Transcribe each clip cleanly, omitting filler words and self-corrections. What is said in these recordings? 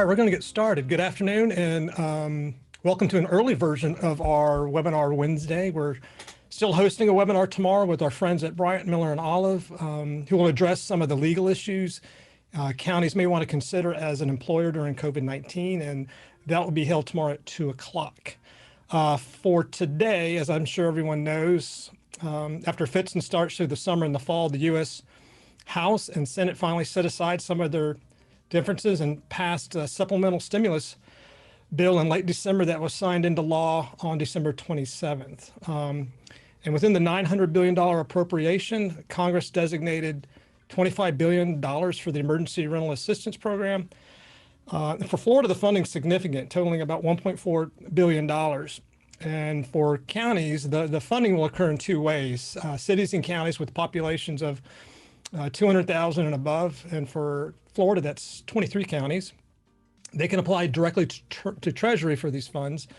right, we're going to get started. Good afternoon, and welcome to an early version of our webinar Wednesday. We're still hosting a webinar tomorrow with our friends at Bryant, Miller, and Olive, who will address some of the legal issues counties may want to consider as an employer during COVID-19, and that will be held tomorrow at 2 o'clock. For today, as I'm sure everyone knows, after fits and starts through the summer and the fall, the U.S. House and Senate finally set aside some of their differences and passed a supplemental stimulus bill in late December that was signed into law on December 27th. And within the $900 billion appropriation, Congress designated $25 billion for the Emergency Rental Assistance Program. For Florida, the funding is significant, totaling about $1.4 billion. And for counties, the funding will occur in two ways. Cities and counties with populations of 200,000 and above, and for Florida, that's 23 counties. They can apply directly to Treasury for these funds,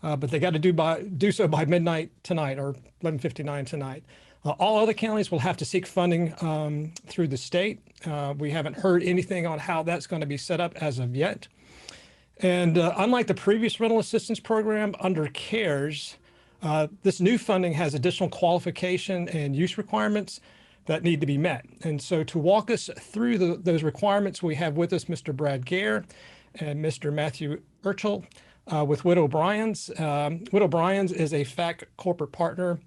but they got to do so by midnight tonight or 11:59 tonight. All other counties will have to seek funding through the state. We haven't heard anything on how that's going to be set up as of yet. And unlike the previous rental assistance program under CARES, this new funding has additional qualification and use requirements that need to be met. And so to walk us through those requirements, we have with us Mr. Brad Gare and Mr. Matthew Urchel with Witt O'Brien's. Witt O'Brien's is a FAC corporate partner.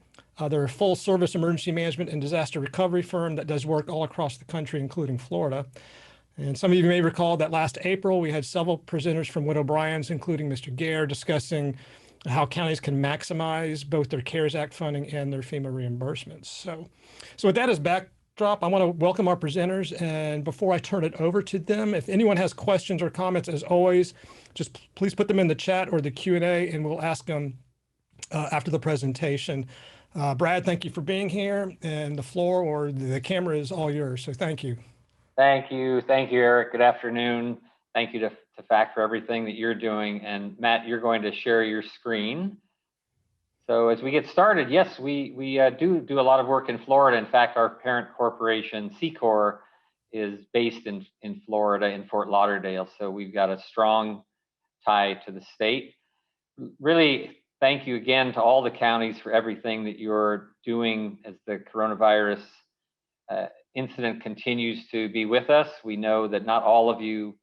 They're a full service emergency management and disaster recovery firm that does work all across the country, including Florida. And some of you may recall that last April, we had several presenters from Witt O'Brien's, including Mr. Gare, discussing how counties can maximize both their CARES Act funding and their FEMA reimbursements. So with that as backdrop, I want to welcome our presenters. And before I turn it over to them, if anyone has questions or comments, as always, just please put them in the chat or the Q&A, and we'll ask them after the presentation. Brad, thank you for being here, and the floor or the camera is all yours. So thank you. Thank you, Eric. Good afternoon. Thank you to FAC for everything that you're doing. And Matt, you're going to share your screen. So as we get started, yes, we do a lot of work in Florida. In fact, our parent corporation, Secor, is based in Florida, in Fort Lauderdale. So we've got a strong tie to the state. Really, thank you again to all the counties for everything that you're doing as the coronavirus incident continues to be with us. We know that not all of you,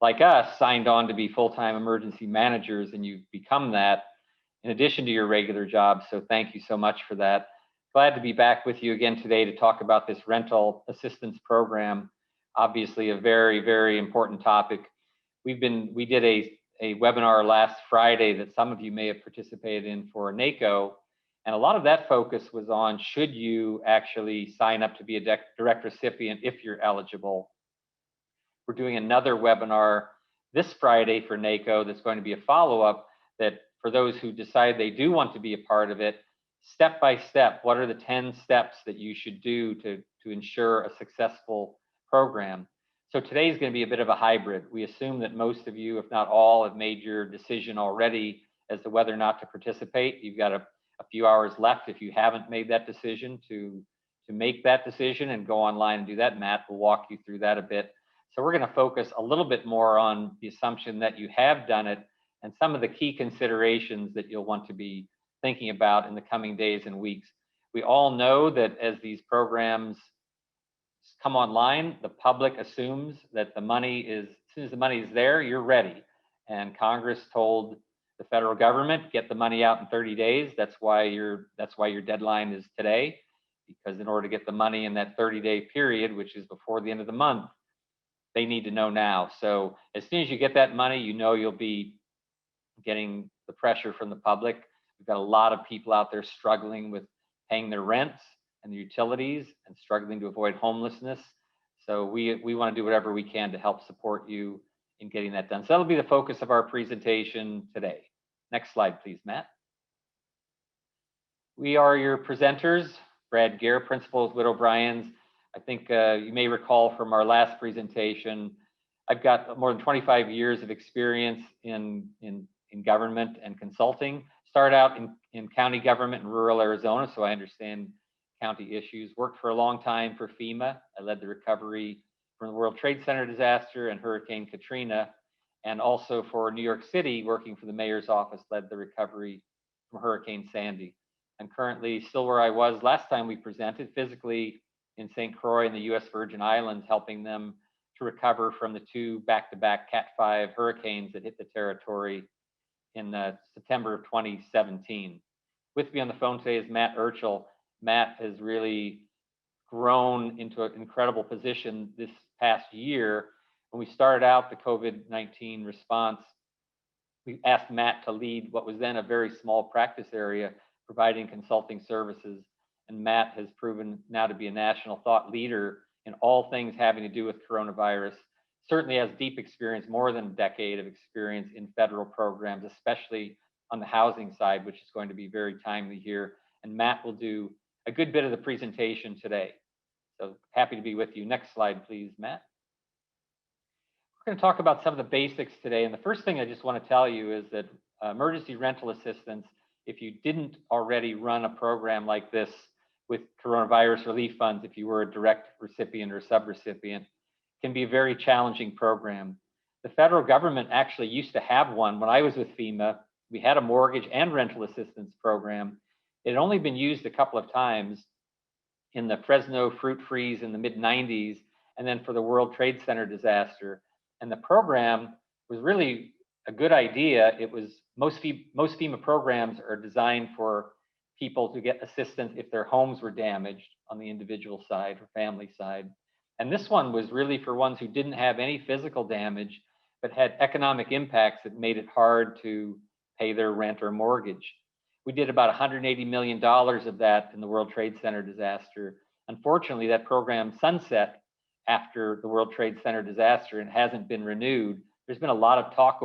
like us, signed on to be full-time emergency managers, and you've become that in addition to your regular job. So thank you so much for that. Glad to be back with you again today to talk about this rental assistance program. Obviously a very, very important topic. We did a webinar last Friday that some of you may have participated in for NACO. And a lot of that focus was on, should you actually sign up to be a direct recipient if you're eligible? We're doing another webinar this Friday for NACO that's going to be a follow-up that for those who decide they do want to be a part of it, step by step, what are the 10 steps that you should do to ensure a successful program? So today is going to be a bit of a hybrid. We assume that most of you, if not all, have made your decision already as to whether or not to participate. You've got a few hours left if you haven't made that decision to make that decision and go online and do that. Matt will walk you through that a bit. So we're going to focus a little bit more on the assumption that you have done it and some of the key considerations that you'll want to be thinking about in the coming days and weeks. We all know that as these programs come online, the public assumes that the money is, as soon as the money is there, you're ready. And Congress told the federal government, get the money out in 30 days. That's why your deadline is today, because in order to get the money in that 30-day period, which is before the end of the month, they need to know now. So as soon as you get that money, you know you'll be getting the pressure from the public. We've got a lot of people out there struggling with paying their rents and their utilities and struggling to avoid homelessness. So we want to do whatever we can to help support you in getting that done. So that'll be the focus of our presentation today. Next slide, please, Matt. We are your presenters. Brad Gare, principal of Witt O'Brien's. I think you may recall from our last presentation, I've got more than 25 years of experience in government and consulting. Started out in county government in rural Arizona, so I understand county issues. Worked for a long time for FEMA. I led the recovery from the World Trade Center disaster and Hurricane Katrina. and also for New York City, working for the mayor's office, led the recovery from Hurricane Sandy. I'm currently still where I was last time we presented, physically in St. Croix in the U.S. Virgin Islands, helping them to recover from the two back-to-back Cat 5 hurricanes that hit the territory in September of 2017. With me on the phone today is Matt Urchel. Matt has really grown into an incredible position this past year. When we started out the COVID-19 response, we asked Matt to lead what was then a very small practice area, providing consulting services. And Matt has proven now to be a national thought leader in all things having to do with coronavirus. Certainly has deep experience, more than a decade of experience in federal programs, especially on the housing side, which is going to be very timely here. And Matt will do a good bit of the presentation today. So happy to be with you. Next slide, please, Matt. We're going to talk about some of the basics today. And the first thing I just want to tell you is that emergency rental assistance, if you didn't already run a program like this with coronavirus relief funds, if you were a direct recipient or subrecipient, can be a very challenging program. The federal government actually used to have one. When I was with FEMA, we had a mortgage and rental assistance program. It had only been used a couple of times in the Fresno fruit freeze in the mid-90s, and then for the World Trade Center disaster. And the program was really a good idea. It was most FEMA programs are designed for people to get assistance if their homes were damaged on the individual side or family side. And this one was really for ones who didn't have any physical damage, but had economic impacts that made it hard to pay their rent or mortgage. We did about $180 million of that in the World Trade Center disaster. Unfortunately, that program sunset after the World Trade Center disaster and hasn't been renewed. There's been a lot of talk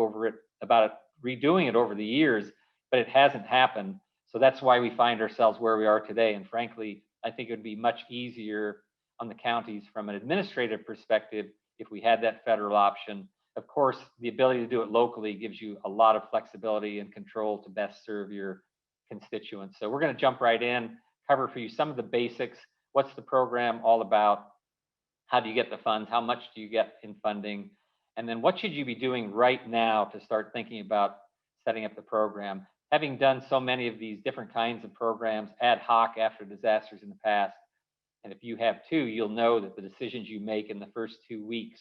about redoing it over the years, but it hasn't happened. So that's why we find ourselves where we are today. And frankly, I think it would be much easier on the counties from an administrative perspective if we had that federal option. Of course, the ability to do it locally gives you a lot of flexibility and control to best serve your constituents. So we're going to jump right in, cover for you some of the basics. What's the program all about? How do you get the funds? How much do you get in funding? And then what should you be doing right now to start thinking about setting up the program? Having done so many of these different kinds of programs ad hoc after disasters in the past, and if you have too, you'll know that the decisions you make in the first 2 weeks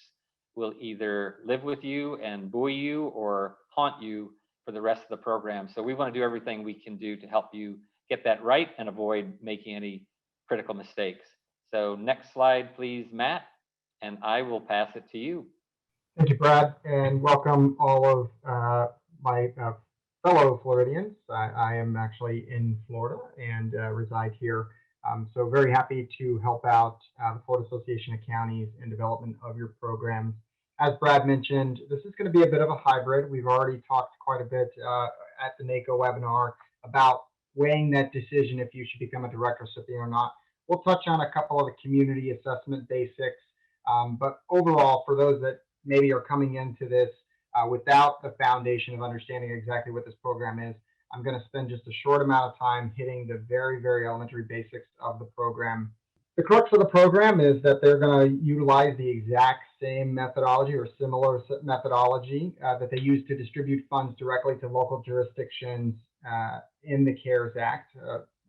will either live with you and buoy you or haunt you for the rest of the program. So we want to do everything we can do to help you get that right and avoid making any critical mistakes. So next slide, please, Matt, and I will pass it to you. Thank you, Brad, and welcome all of my fellow Floridians. I am actually in Florida and reside here. So very happy to help out the Florida Association of Counties in development of your programs. As Brad mentioned, this is going to be a bit of a hybrid. We've already talked quite a bit at the NACO webinar about weighing that decision if you should become a direct recipient or not. We'll touch on a couple of the community assessment basics, but overall, for those that maybe are coming into this without the foundation of understanding exactly what this program is, I'm going to spend just a short amount of time hitting the very, very elementary basics of the program. The crux of the program is that they're going to utilize the exact same methodology or similar methodology that they use to distribute funds directly to local jurisdictions in the CARES Act.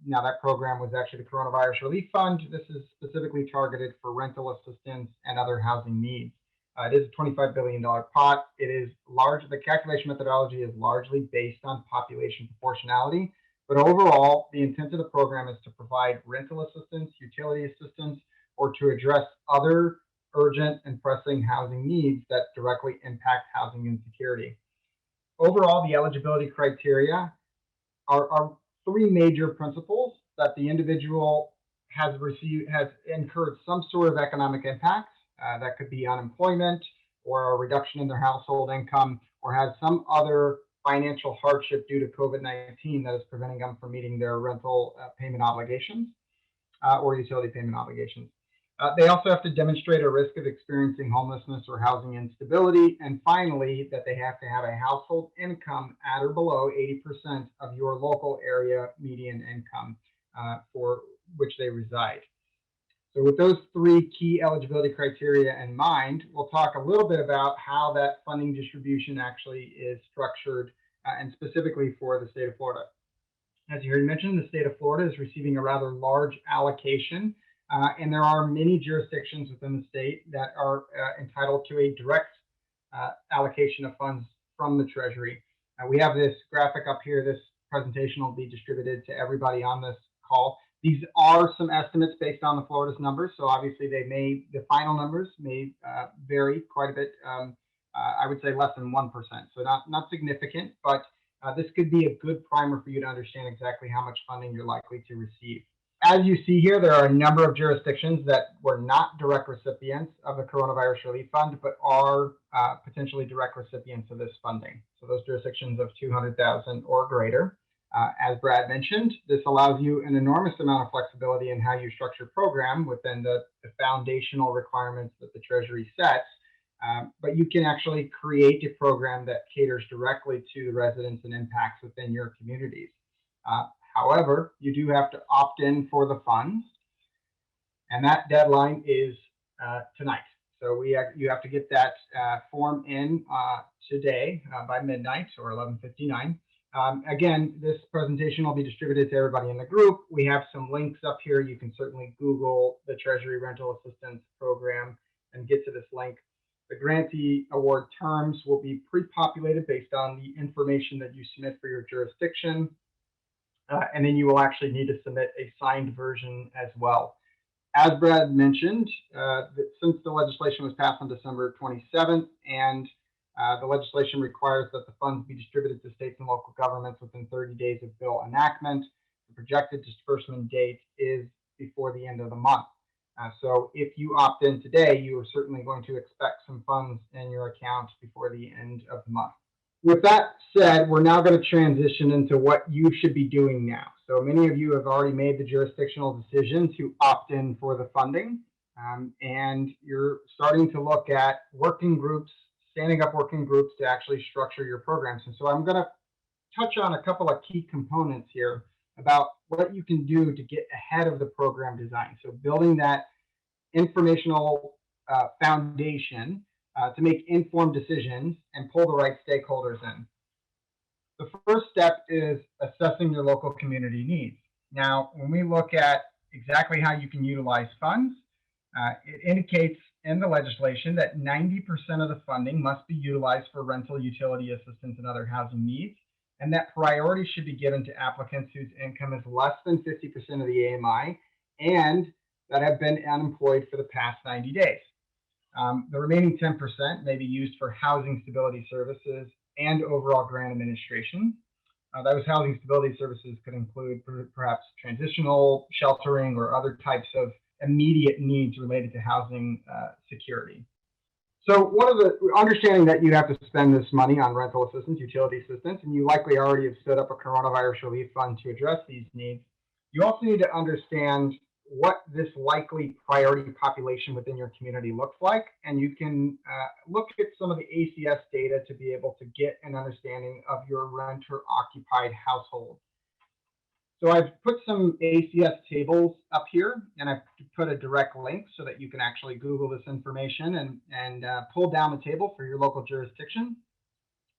Now, that program was actually the Coronavirus Relief Fund. This is specifically targeted for rental assistance and other housing needs. It is a $25 billion pot. It is large. The calculation methodology is largely based on population proportionality. But overall, the intent of the program is to provide rental assistance, utility assistance, or to address other urgent and pressing housing needs that directly impact housing insecurity. Overall, the eligibility criteria are three major principles: that the individual has incurred some sort of economic impact. That could be unemployment or a reduction in their household income, or has some other financial hardship due to COVID-19 that is preventing them from meeting their rental payment obligations or utility payment obligations. They also have to demonstrate a risk of experiencing homelessness or housing instability. And finally, that they have to have a household income at or below 80% of your local area median income for which they reside. So with those three key eligibility criteria in mind, we'll talk a little bit about how that funding distribution actually is structured, and specifically for the state of Florida. As you heard mentioned, the state of Florida is receiving a rather large allocation, and there are many jurisdictions within the state that are entitled to a direct allocation of funds from the Treasury. We have this graphic up here. This presentation will be distributed to everybody on this call. These are some estimates based on the Florida's numbers, so obviously the final numbers may vary quite a bit. I would say less than 1%, so not significant, but this could be a good primer for you to understand exactly how much funding you're likely to receive. As you see here, there are a number of jurisdictions that were not direct recipients of the Coronavirus Relief Fund, but are potentially direct recipients of this funding. So those jurisdictions of 200,000 or greater. As Brad mentioned, this allows you an enormous amount of flexibility in how you structure program within the foundational requirements that the Treasury sets. But you can actually create a program that caters directly to the residents and impacts within your communities. However, you do have to opt in for the funds, and that deadline is tonight. So you have to get that form in today by midnight or 11:59. Again, this presentation will be distributed to everybody in the group. We have some links up here. You can certainly Google the Treasury Rental Assistance Program and get to this link. The grantee award terms will be pre-populated based on the information that you submit for your jurisdiction. And then you will actually need to submit a signed version as well. As Brad mentioned, since the legislation was passed on December 27th, and the legislation requires that the funds be distributed to states and local governments within 30 days of bill enactment, the projected disbursement date is before the end of the month. So if you opt in today, you are certainly going to expect some funds in your account before the end of the month. With that said, we're now going to transition into what you should be doing now. So many of you have already made the jurisdictional decision to opt in for the funding, and you're starting to look at working groups, standing up working groups to actually structure your programs. And so I'm going to touch on a couple of key components here about what you can do to get ahead of the program design. So building that informational foundation to make informed decisions and pull the right stakeholders in. The first step is assessing your local community needs. Now, when we look at exactly how you can utilize funds, it indicates in the legislation that 90% of the funding must be utilized for rental, utility assistance, and other housing needs, and that priority should be given to applicants whose income is less than 50% of the AMI and that have been unemployed for the past 90 days. The remaining 10% may be used for housing stability services and overall grant administration. Those housing stability services could include perhaps transitional sheltering or other types of immediate needs related to housing security. So understanding that you have to spend this money on rental assistance, utility assistance, and you likely already have set up a coronavirus relief fund to address these needs, you also need to understand what this likely priority population within your community looks like. And you can look at some of the ACS data to be able to get an understanding of your renter-occupied household. So I've put some ACS tables up here, and I've put a direct link so that you can actually Google this information and pull down the table for your local jurisdiction.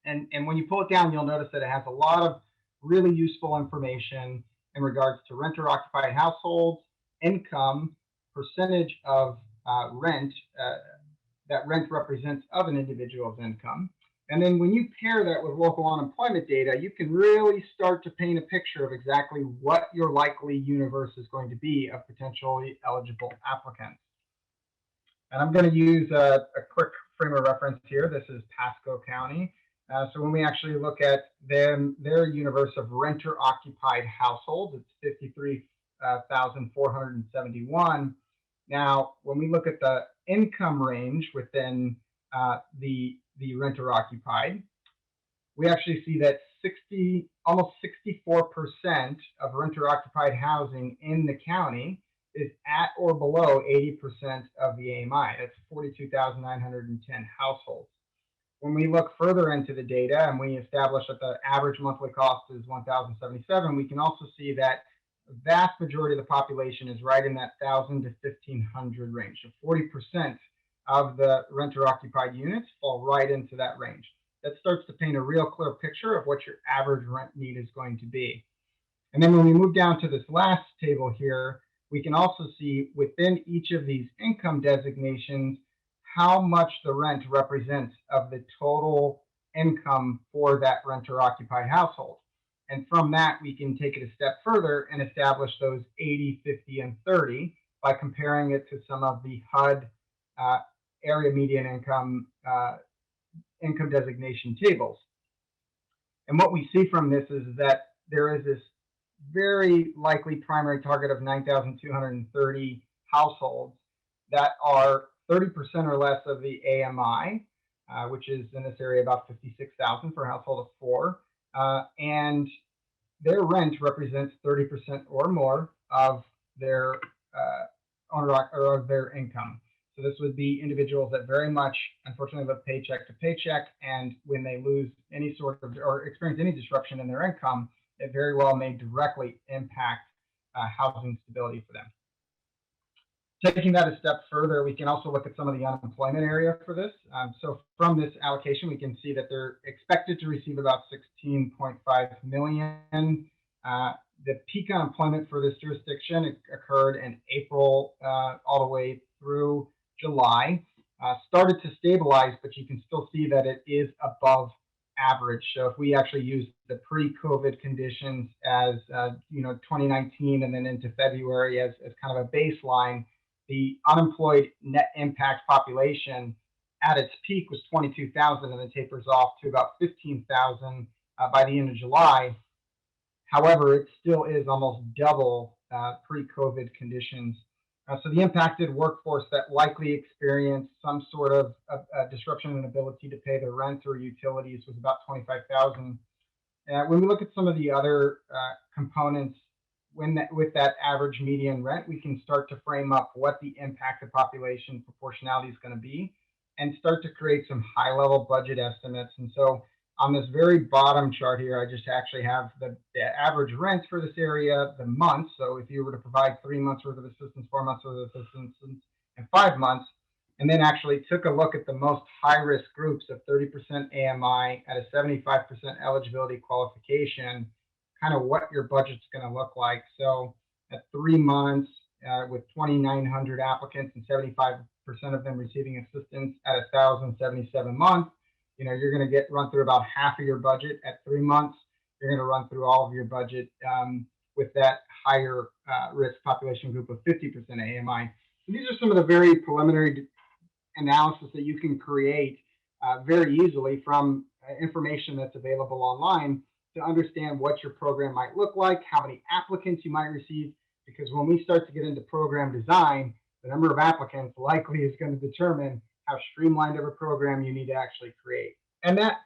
And when you pull it down, you'll notice that it has a lot of really useful information in regards to renter-occupied households, income, percentage of rent that rent represents of an individual's income. And then when you pair that with local unemployment data, you can really start to paint a picture of exactly what your likely universe is going to be of potentially eligible applicants. And I'm going to use a quick frame of reference here. This is Pasco County. So when we actually look at their universe of renter-occupied households, it's 53,471. Now, when we look at the income range within the renter-occupied, we actually see that almost 64% of renter-occupied housing in the county is at or below 80% of the AMI. That's 42,910 households. When we look further into the data and we establish that the average monthly cost is $1,077, we can also see that the vast majority of the population is right in that 1,000 to 1,500 range. So 40% of the renter-occupied units fall right into that range. That starts to paint a real clear picture of what your average rent need is going to be. And then when we move down to this last table here, we can also see within each of these income designations how much the rent represents of the total income for that renter-occupied household. And from that, we can take it a step further and establish those 80, 50, and 30 by comparing it to some of the HUD area median income income designation tables. And what we see from this is that there is this very likely primary target of 9,230 households that are 30% or less of the AMI, which is in this area about 56,000 for a household of 4. And their rent represents 30% or more of their owner or of their income. So this would be individuals that very much, unfortunately, live paycheck to paycheck, and when they lose any sort of or experience any disruption in their income, it very well may directly impact housing stability for them. Taking that a step further, we can also look at some of the unemployment area for this. So from this allocation, we can see that they're expected to receive about 16.5 million. The peak unemployment for this jurisdiction occurred in April all the way through July. Started to stabilize, but you can still see that it is above average. So if we actually use the pre-COVID conditions as 2019 and then into February as kind of a baseline, the unemployed net impact population at its peak was 22,000 and then tapers off to about 15,000 by the end of July. However, it still is almost double pre-COVID conditions. So the impacted workforce that likely experienced some sort of disruption in ability to pay their rent or utilities was about 25,000. When we look at some of the other components with that average median rent, we can start to frame up what the impacted population proportionality is going to be and start to create some high-level budget estimates. And so on this very bottom chart here, I just actually have the average rent for this area, the months. So if you were to provide 3 months worth of assistance, 4 months worth of assistance, and 5 months, and then actually took a look at the most high-risk groups of 30% AMI at a 75% eligibility qualification, kind of what your budget's going to look like. So at 3 months with 2,900 applicants and 75% of them receiving assistance at 1,077 a month, you're going to get run through about half of your budget. At 3 months, you're going to run through all of your budget with that higher risk population group of 50% AMI. So these are some of the very preliminary analysis that you can create very easily from information that's available online to understand what your program might look like, how many applicants you might receive, because when we start to get into program design, the number of applicants likely is going to determine how streamlined of a program you need to actually create. And that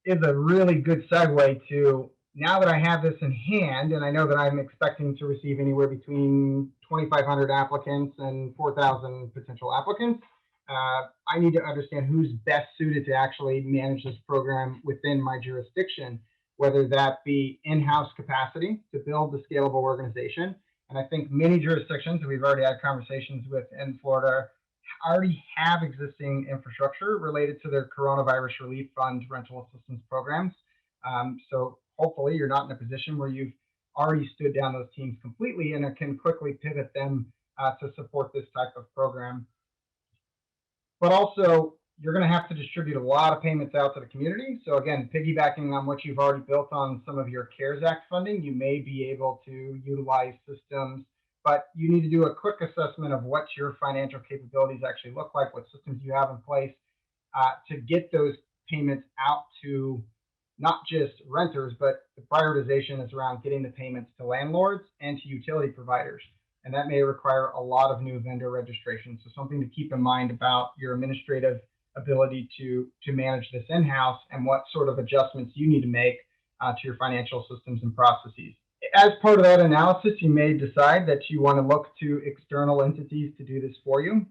is a really good segue to, now that I have this in hand, and I know that I'm expecting to receive anywhere between 2,500 applicants and 4,000 potential applicants, I need to understand who's best suited to actually manage this program within my jurisdiction, whether that be in-house capacity to build the scalable organization. And I think many jurisdictions that we've already had conversations with in Florida already have existing infrastructure related to their coronavirus relief fund rental assistance programs. So hopefully you're not in a position where you've already stood down those teams completely and can quickly pivot them to support this type of program. But also, you're going to have to distribute a lot of payments out to the community. So again, piggybacking on what you've already built on some of your CARES Act funding, you may be able to utilize systems, but you need to do a quick assessment of what your financial capabilities actually look like, what systems you have in place to get those payments out to not just renters, but the prioritization is around getting the payments to landlords and to utility providers. And that may require a lot of new vendor registration. So something to keep in mind about your administrative ability to manage this in-house and what sort of adjustments you need to make to your financial systems and processes. As part of that analysis, you may decide that you want to look to external entities to do this for you,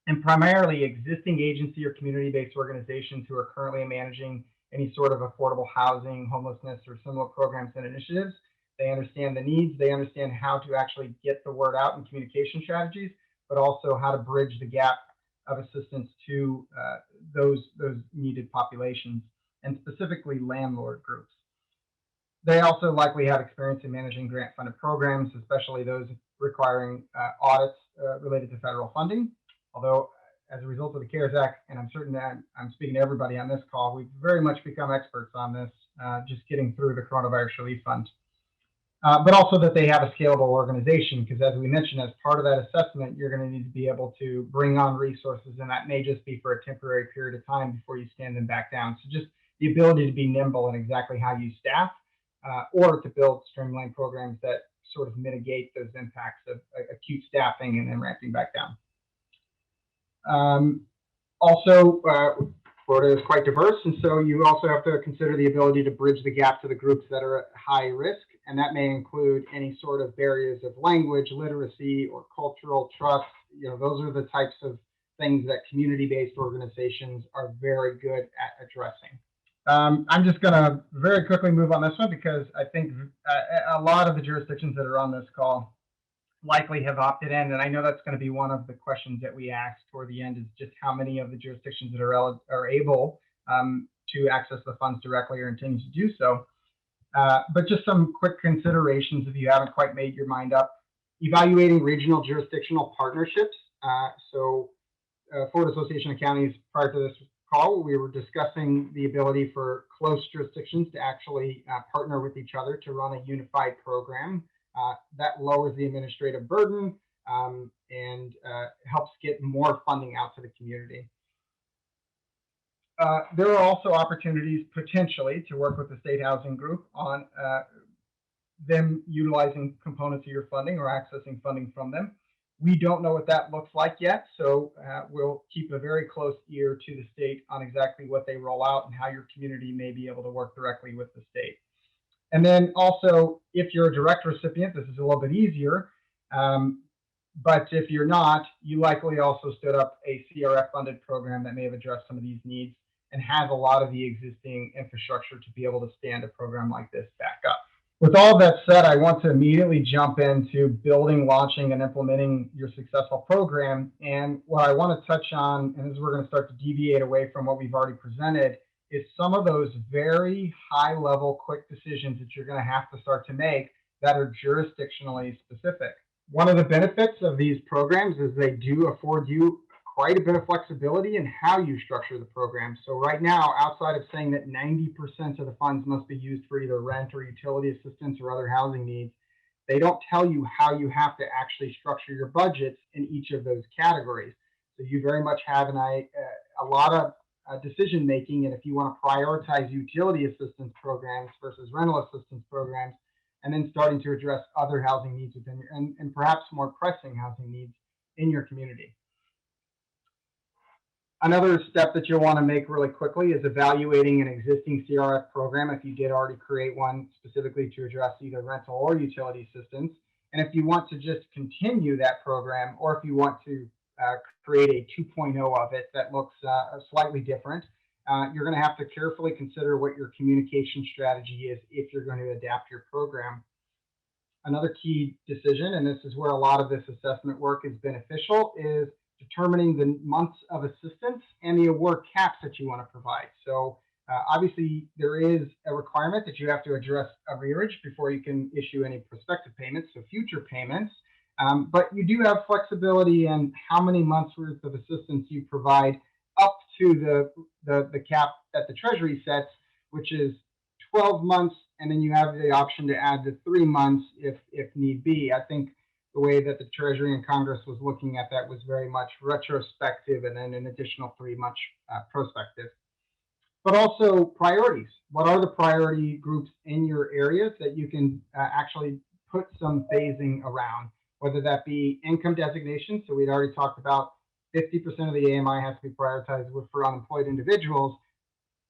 and primarily existing agency or community-based organizations who are currently managing any sort of affordable housing, homelessness, or similar programs and initiatives They understand the needs, they understand how to actually get the word out in communication strategies, but also how to bridge the gap of assistance to those needed populations, and specifically landlord groups. They also likely have experience in managing grant-funded programs, especially those requiring audits related to federal funding. Although, as a result of the CARES Act, and I'm certain that I'm speaking to everybody on this call, we've very much become experts on this, just getting through the Coronavirus Relief Fund. But also that they have a scalable organization, because as we mentioned, as part of that assessment, you're going to need to be able to bring on resources, and that may just be for a temporary period of time before you stand them back down. So just the ability to be nimble in exactly how you staff, or to build streamlined programs that sort of mitigate those impacts of acute staffing and then ramping back down. Also, Florida is quite diverse, and so you also have to consider the ability to bridge the gap to the groups that are at high risk, and that may include any sort of barriers of language, literacy, or cultural trust. Those are the types of things that community-based organizations are very good at addressing. I'm just going to very quickly move on this one, because I think a lot of the jurisdictions that are on this call likely have opted in, and I know that's going to be one of the questions that we ask toward the end, is just how many of the jurisdictions that are able to access the funds directly or intending to do so. But just some quick considerations if you haven't quite made your mind up. Evaluating regional jurisdictional partnerships. Florida Association of Counties, prior to this call, we were discussing the ability for close jurisdictions to actually partner with each other to run a unified program. That lowers the administrative burden and helps get more funding out to the community. There are also opportunities potentially to work with the state housing group on them utilizing components of your funding or accessing funding from them. We don't know what that looks like yet, so we'll keep a very close ear to the state on exactly what they roll out and how your community may be able to work directly with the state. And then also, if you're a direct recipient, this is a little bit easier. But if you're not, you likely also stood up a CRF-funded program that may have addressed some of these needs and has a lot of the existing infrastructure to be able to stand a program like this back up. With all that said, I want to immediately jump into building, launching, and implementing your successful program. And what I want to touch on, and as we're going to start to deviate away from what we've already presented, is some of those very high-level, quick decisions that you're going to have to start to make that are jurisdictionally specific. One of the benefits of these programs is they do afford you quite a bit of flexibility in how you structure the program. So right now, outside of saying that 90% of the funds must be used for either rent or utility assistance or other housing needs, they don't tell you how you have to actually structure your budgets in each of those categories. So you very much have a lot of decision making, and if you want to prioritize utility assistance programs versus rental assistance programs, and then starting to address other housing needs within your, and perhaps more pressing housing needs in your community. Another step that you'll want to make really quickly is evaluating an existing CRF program if you did already create one specifically to address either rental or utility assistance. And if you want to just continue that program, or if you want to create a 2.0 of it that looks slightly different, you're going to have to carefully consider what your communication strategy is if you're going to adapt your program. Another key decision, and this is where a lot of this assessment work is beneficial, is determining the months of assistance and the award caps that you want to provide. So obviously there is a requirement that you have to address arrearage before you can issue any prospective payments, so future payments. But you do have flexibility in how many months worth of assistance you provide up to the cap that the Treasury sets, which is 12 months, and then you have the option to add the 3 months if need be. I think the way that the Treasury and Congress was looking at that was very much retrospective, and then an additional 3 months prospective. But also priorities. What are the priority groups in your areas that you can actually put some phasing around, whether that be income designation. So we'd already talked about 50% of the AMI has to be prioritized for unemployed individuals.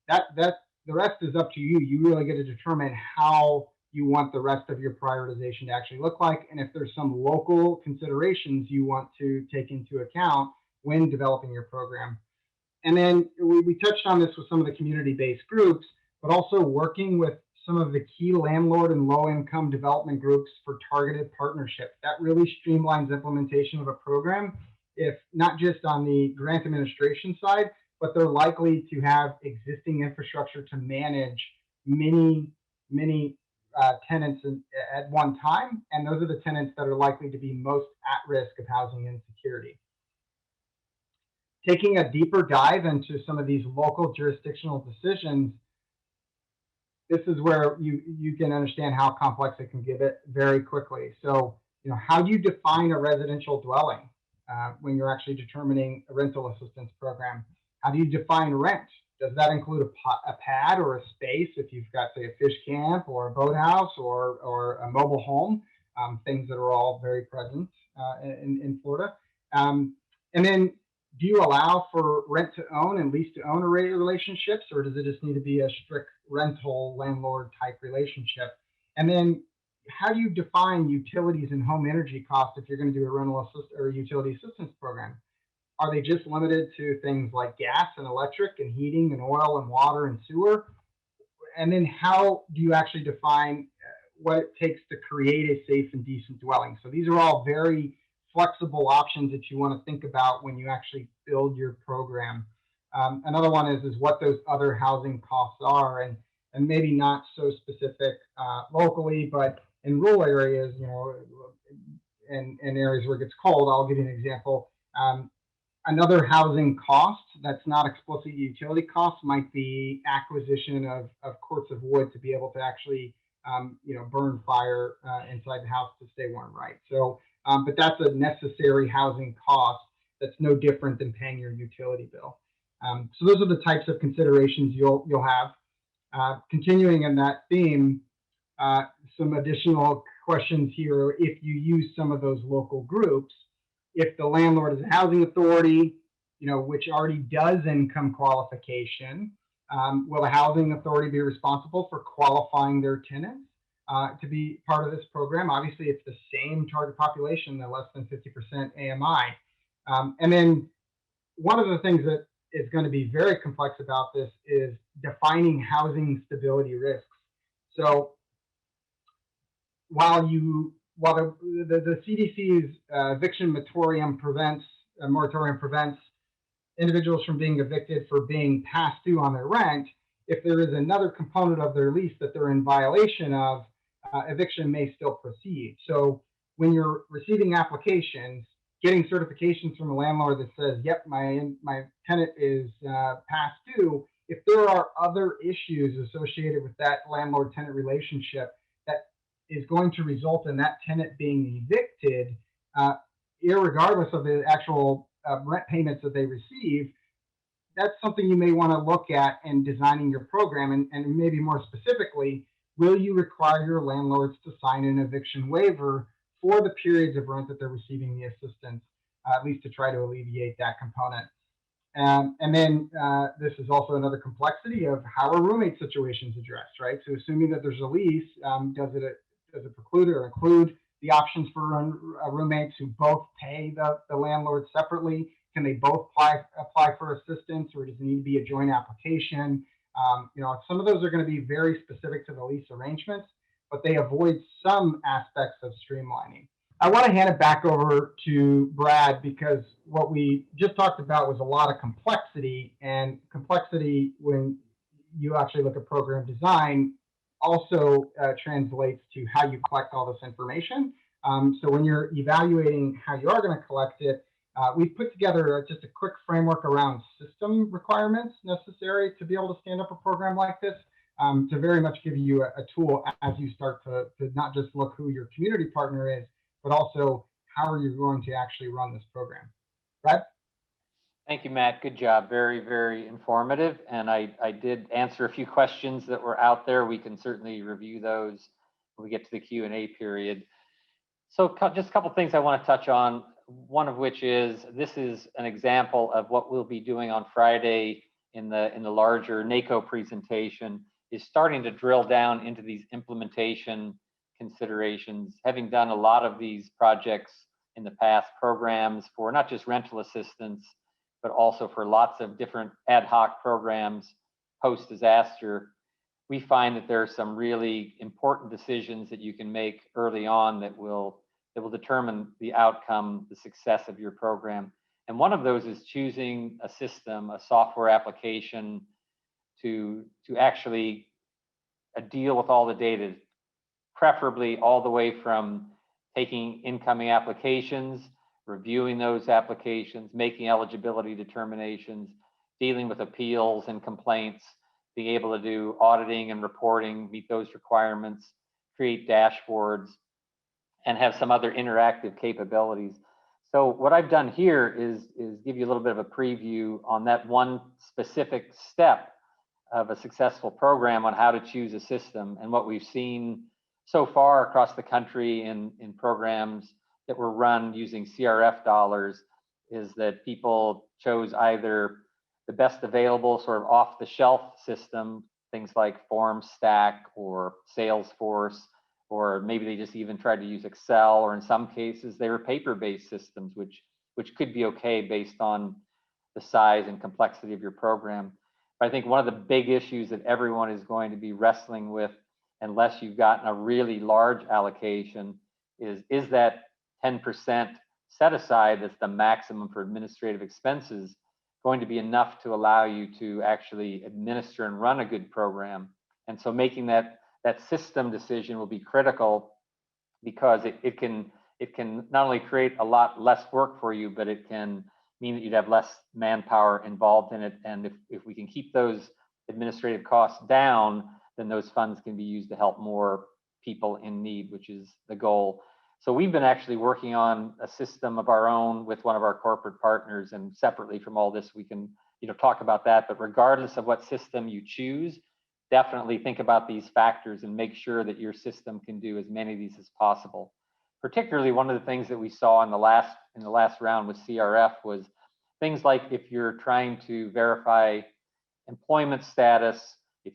The rest is up to you. You really get to determine how you want the rest of your prioritization to actually look like, and if there's some local considerations you want to take into account when developing your program. And then we touched on this with some of the community-based groups, but also working with some of the key landlord and low-income development groups for targeted partnerships. That really streamlines implementation of a program, if not just on the grant administration side, but they're likely to have existing infrastructure to manage many tenants at one time, and those are the tenants that are likely to be most at risk of housing insecurity. Taking a deeper dive into some of these local jurisdictional decisions, this is where you can understand how complex it can get very quickly. So, how do you define a residential dwelling when you're actually determining a rental assistance program? How do you define rent? Does that include a pad or a space if you've got, say, a fish camp or a boathouse or a mobile home, things that are all very present in Florida? And then, do you allow for rent to own and lease to own relationships, or does it just need to be a strict rental landlord type relationship? And then, how do you define utilities and home energy costs if you're going to do a rental or utility assistance program? Are they just limited to things like gas and electric and heating and oil and water and sewer? And then how do you actually define what it takes to create a safe and decent dwelling? So these are all very flexible options that you want to think about when you actually build your program. Another one is what those other housing costs are, and maybe not so specific locally, but in rural areas, and areas where it gets cold. I'll give you an example. Another housing cost that's not explicit utility costs might be acquisition of cords of wood to be able to actually burn fire inside the house to stay warm, right? So, but that's a necessary housing cost that's no different than paying your utility bill. So those are the types of considerations you'll have. Continuing in that theme, some additional questions here. If you use some of those local groups, if the landlord is a housing authority, which already does income qualification, will the housing authority be responsible for qualifying their tenants to be part of this program? Obviously, it's the same target population, the less than 50% AMI. And then one of the things that is going to be very complex about this is defining housing stability risks. So while the CDC's eviction moratorium prevents individuals from being evicted for being past due on their rent, if there is another component of their lease that they're in violation of, eviction may still proceed. So when you're receiving applications, getting certifications from a landlord that says, yep, my tenant is past due, if there are other issues associated with that landlord-tenant relationship that is going to result in that tenant being evicted, irregardless of the actual rent payments that they receive, that's something you may want to look at in designing your program. And maybe more specifically, will you require your landlords to sign an eviction waiver for the periods of rent that they're receiving the assistance, at least to try to alleviate that component? And then this is also another complexity of how are roommate situations addressed, right? So assuming that there's a lease, does it preclude or include the options for roommates who both pay the landlord separately? Can they both apply for assistance, or does it need to be a joint application? Some of those are going to be very specific to the lease arrangements, but they avoid some aspects of streamlining. I want to hand it back over to Brad, because what we just talked about was a lot of complexity, and complexity when you actually look at program design also translates to how you collect all this information. So when you're evaluating how you are going to collect it, we've put together just a quick framework around system requirements necessary to be able to stand up a program like this, to very much give you a tool as you start to not just look who your community partner is, but also how are you going to actually run this program. Brad? Thank you, Matt. Good job. Very, very informative. And I did answer a few questions that were out there. We can certainly review those when we get to the Q&A period. So just a couple things I want to touch on, one of which is this is an example of what we'll be doing on Friday in the larger NACO presentation, is starting to drill down into these implementation considerations. Having done a lot of these projects in the past, programs for not just rental assistance, but also for lots of different ad hoc programs post-disaster, we find that there are some really important decisions that you can make early on that will determine the outcome, the success of your program. And one of those is choosing a system, a software application to actually deal with all the data, preferably all the way from taking incoming applications, reviewing those applications, making eligibility determinations, dealing with appeals and complaints, being able to do auditing and reporting, meet those requirements, create dashboards, and have some other interactive capabilities. So what I've done here is give you a little bit of a preview on that one specific step of a successful program on how to choose a system. And what we've seen so far across the country in programs that were run using CRF dollars is that people chose either the best available sort of off-the-shelf system, things like FormStack or Salesforce, or maybe they just even tried to use Excel, or in some cases they were paper-based systems, which could be okay based on the size and complexity of your program. But I think one of the big issues that everyone is going to be wrestling with, unless you've gotten a really large allocation, is that 10% set aside that's the maximum for administrative expenses going to be enough to allow you to actually administer and run a good program? And so making that system decision will be critical, because it can not only create a lot less work for you, but it can mean that you'd have less manpower involved in it. And if we can keep those administrative costs down, then those funds can be used to help more people in need, which is the goal. So we've been actually working on a system of our own with one of our corporate partners, and separately from all this, we can talk about that. But regardless of what system you choose, definitely think about these factors and make sure that your system can do as many of these as possible. Particularly, one of the things that we saw in the last round with CRF was things like if you're trying to verify employment status, if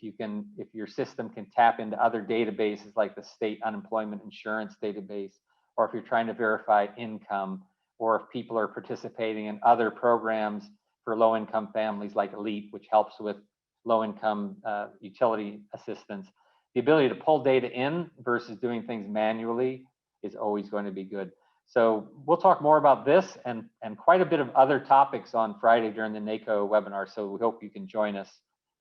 your system can tap into other databases like the state unemployment insurance database, or if you're trying to verify income, or if people are participating in other programs for low-income families like ELITE, which helps with low-income utility assistance. The ability to pull data in versus doing things manually is always going to be good. So we'll talk more about this and quite a bit of other topics on Friday during the NACO webinar. So we hope you can join us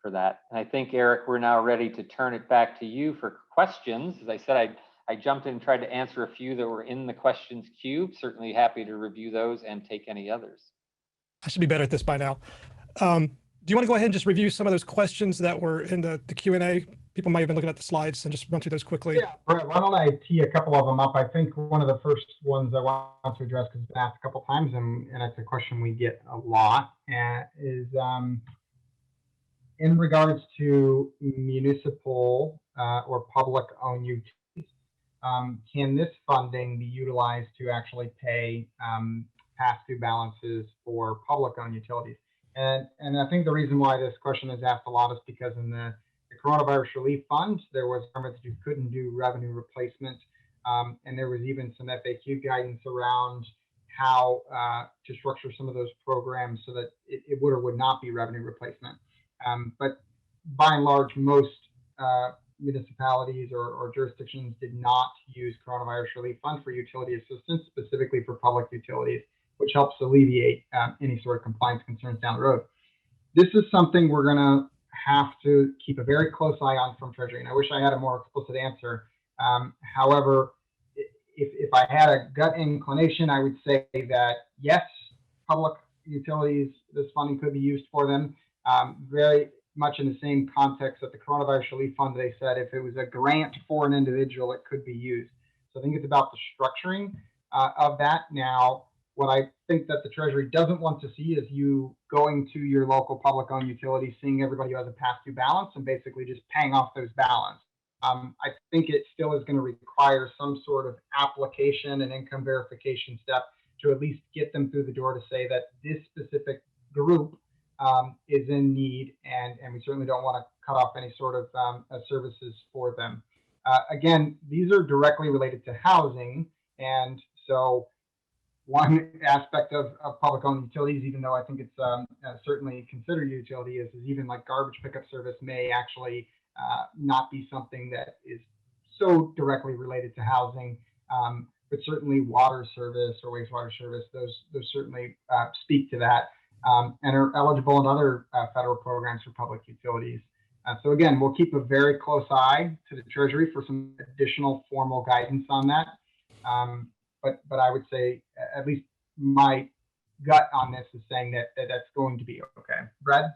for that. And I think, Eric, we're now ready to turn it back to you for questions. As I said, I jumped in and tried to answer a few that were in the questions queue. Certainly happy to review those and take any others. I should be better at this by now. Do you want to go ahead and just review some of those questions that were in the Q&A? People might have been looking at the slides, and just run through those quickly. Yeah, Brett, why don't I tee a couple of them up? I think one of the first ones I want to address, because it's been asked a couple of times, and it's a question we get a lot, is in regards to municipal or public-owned utilities. Can this funding be utilized to actually pay past due balances for public-owned utilities? And I think the reason why this question is asked a lot is because in the coronavirus relief fund, there was that you couldn't do revenue replacement, and there was even some FAQ guidance around how to structure some of those programs so that it would or would not be revenue replacement. But by and large, most municipalities or jurisdictions did not use coronavirus relief fund for utility assistance, specifically for public utilities, which helps alleviate any sort of compliance concerns down the road. This is something we're going to have to keep a very close eye on from Treasury, and I wish I had a more explicit answer. However, if I had a gut inclination, I would say that yes, public utilities, this funding could be used for them. Very much in the same context that the coronavirus relief fund, they said if it was a grant for an individual, it could be used. So I think it's about the structuring of that. Now, what I think that the Treasury doesn't want to see is you going to your local public-owned utility, seeing everybody who has a past due balance, and basically just paying off those balance. I think it still is going to require some sort of application and income verification step to at least get them through the door to say that this specific group is in need, and we certainly don't want to cut off any sort of services for them. Again, these are directly related to housing, and so one aspect of public-owned utilities, even though I think it's certainly considered a utility, is even like garbage pickup service may actually not be something that is so directly related to housing, but certainly water service or wastewater service, those certainly speak to that, and are eligible in other federal programs for public utilities. So again, we'll keep a very close eye to the Treasury for some additional formal guidance on that. But I would say, at least my gut on this is saying that that's going to be okay. Brad?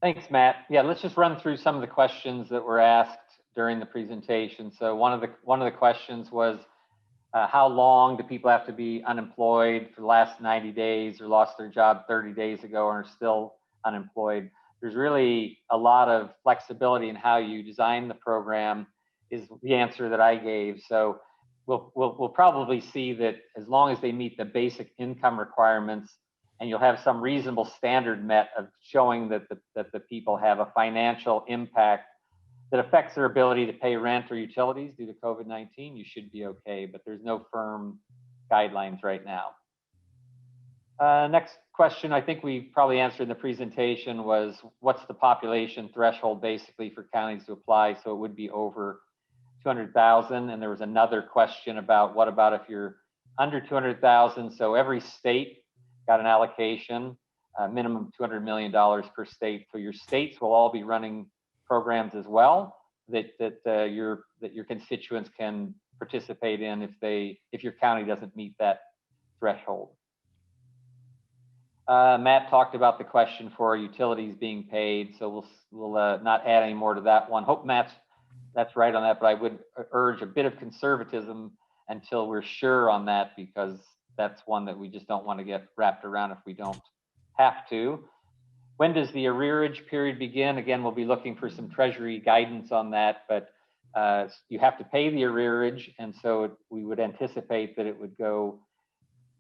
Thanks, Matt. Yeah, let's just run through some of the questions that were asked during the presentation. So one of the questions was, how long do people have to be unemployed for the last 90 days or lost their job 30 days ago and are still unemployed? There's really a lot of flexibility in how you design the program, is the answer that I gave. So we'll probably see that as long as they meet the basic income requirements, and you'll have some reasonable standard met of showing that the people have a financial impact that affects their ability to pay rent or utilities due to COVID-19, you should be okay, but there's no firm guidelines right now. Next question, I think we probably answered in the presentation, was what's the population threshold basically for counties to apply? So it would be over 200,000. And there was another question about what about if you're under 200,000? So every state got an allocation, minimum $200 million per state. So your states will all be running programs as well that your constituents can participate in if your county doesn't meet that threshold. Matt talked about the question for utilities being paid, so we'll not add any more to that one. Hope that's right on that, but I would urge a bit of conservatism until we're sure on that, because that's one that we just don't want to get wrapped around if we don't have to. When does the arrearage period begin? Again, we'll be looking for some Treasury guidance on that, but you have to pay the arrearage, and so we would anticipate that it would go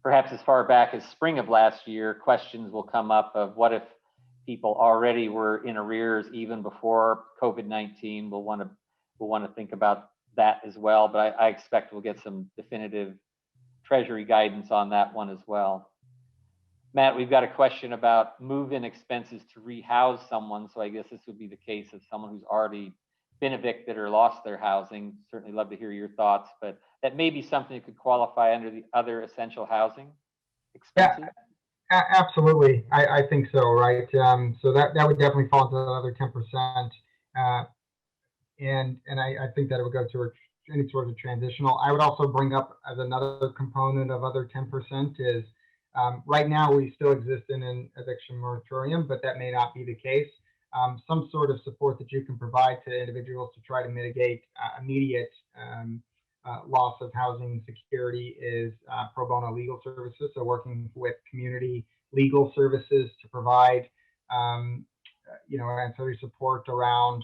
perhaps as far back as spring of last year. Questions will come up of what if people already were in arrears even before COVID-19. We'll want to think about that as well, but I expect we'll get some definitive Treasury guidance on that one as well. Matt, we've got a question about move-in expenses to rehouse someone. So I guess this would be the case of someone who's already been evicted or lost their housing. Certainly love to hear your thoughts, but that may be something that could qualify under the other essential housing expenses. Yeah, absolutely. I think so, right? So that would definitely fall into another 10%. And I think that it would go to any sort of transitional. I would also bring up as another component of other 10% is, right now we still exist in an eviction moratorium, but that may not be the case. Some sort of support that you can provide to individuals to try to mitigate immediate loss of housing security is pro bono legal services. So working with community legal services to provide, ancillary support around,